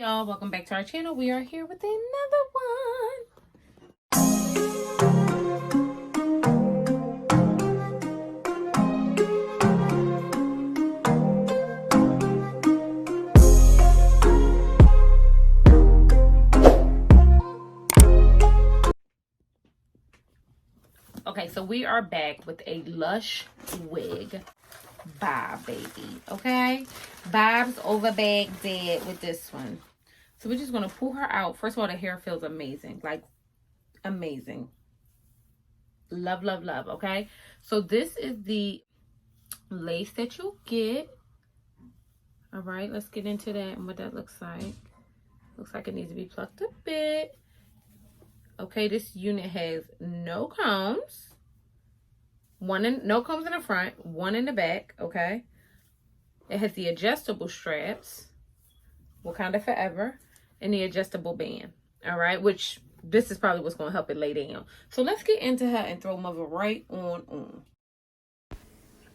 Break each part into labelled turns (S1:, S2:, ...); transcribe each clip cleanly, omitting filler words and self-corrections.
S1: Y'all, welcome back to our channel. We are here with another one. Okay, so we are back with a Lush Wig bob, baby. Okay, bob's over bag dead with this one. So we're just gonna pull her out. First of all, the hair feels amazing, like amazing. Love, love, love. Okay, so this is the lace that you'll get. All right, let's get into that and what that looks like. Looks like it needs to be plucked a bit. Okay, this unit has no combs. No combs in the front, one in the back. Okay, it has the adjustable straps, Wakanda Forever, and the adjustable band. All right, which this is probably what's going to help it lay down. So let's get into her and throw mother right on.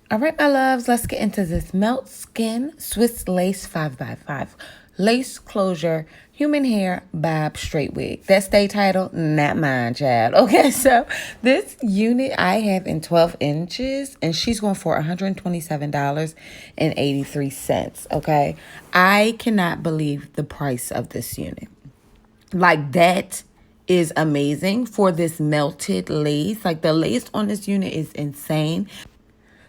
S1: All right, my loves, let's get into this Melt Skin Swiss Lace 5x5 lace closure human hair bob straight wig. That's their title, not mine, child. Okay, so this unit I have in 12 inches and she's going for $127.83. Okay, I cannot believe the price of this unit. Like, that is amazing for this melted lace. Like, the lace on this unit is insane.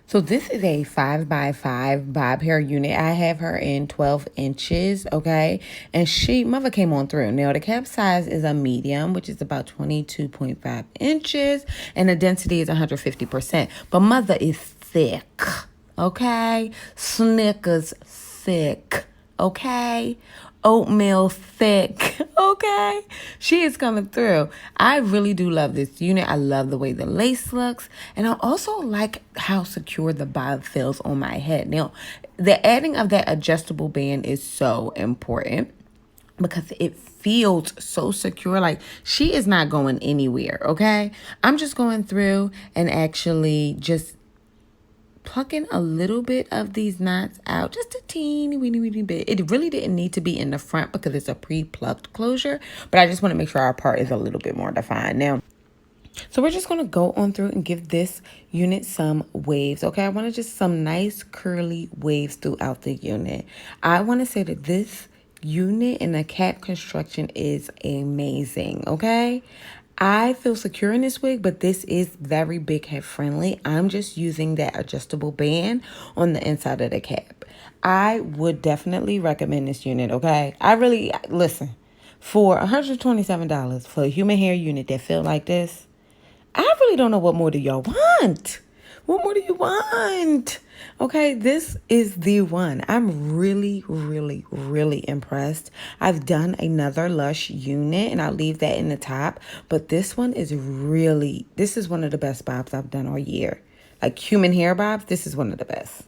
S1: So this is a 5x5 bob hair unit. I have her in 12 inches, okay? And mother came on through. Now, the cap size is a medium, which is about 22.5 inches. And the density is 150%. But mother is thick, okay? Snickers thick, okay? Oatmeal thick, okay? She is coming through. I really do love this unit. I love the way the lace looks. And I also like how secure the bob feels on my head. Now, the adding of that adjustable band is so important because it feels so secure. Like, she is not going anywhere, okay? I'm just going through and actually just plucking a little bit of these knots out, just a teeny weeny bit. It really didn't need to be in the front because it's a pre-plucked closure, but I just want to make sure our part is a little bit more defined. Now, so we're just going to go on through and give this unit some waves, okay? I want to just some nice curly waves throughout the unit. I want to say that this unit and the cap construction is amazing, okay? I feel secure in this wig, but this is very big head friendly. I'm just using that adjustable band on the inside of the cap. I would definitely recommend this unit, okay? Listen, for $127 for a human hair unit that feel like this, I really don't know what more do y'all want. What more do you want? Okay, this is the one. I'm really, really, really impressed. I've done another Lush unit, and I'll leave that in the top. But this one is this is one of the best bobs I've done all year. Like, human hair bobs, this is one of the best.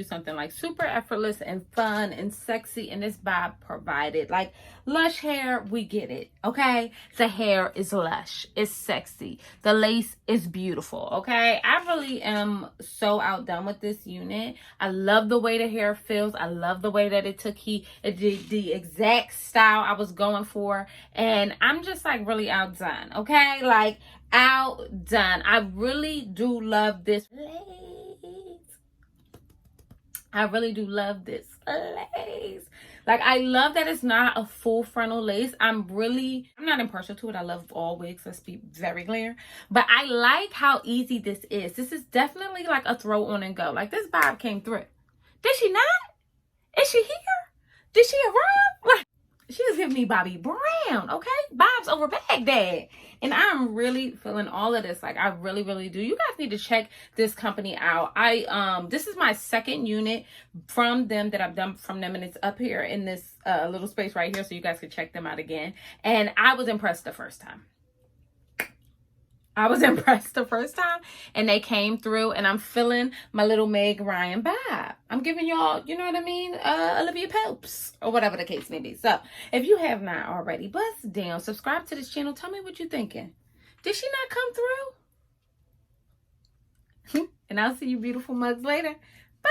S1: something like super effortless and fun and sexy, and this vibe provided. Like Lush hair, we get it, okay? The hair is lush, it's sexy, the lace is beautiful, okay? I really am so outdone with this unit. I love the way the hair feels. I love the way that it took the exact style I was going for, and I'm just like really outdone, okay? Like outdone. I really do love this lace. I really do love this lace. Like, I love that it's not a full frontal lace. I'm not impartial to it. I love all wigs, let's be very clear. But I like how easy this is. This is definitely like a throw on and go. Like, this vibe came through. Did she not? Is she here? Did she arrive? Like, she just giving me Bobby Brown, okay? Bob's over Baghdad. And I'm really feeling all of this. Like, I really, really do. You guys need to check this company out. This is my second unit from them that I've done from them. And it's up here in this little space right here. So you guys can check them out again. And I was impressed the first time. And they came through, and I'm feeling my little Meg Ryan vibe. I'm giving y'all, you know what I mean, Olivia Popes, or whatever the case may be. So if you have not already, bust down, subscribe to this channel. Tell me what you're thinking. Did she not come through? And I'll see you beautiful mugs later. Bye.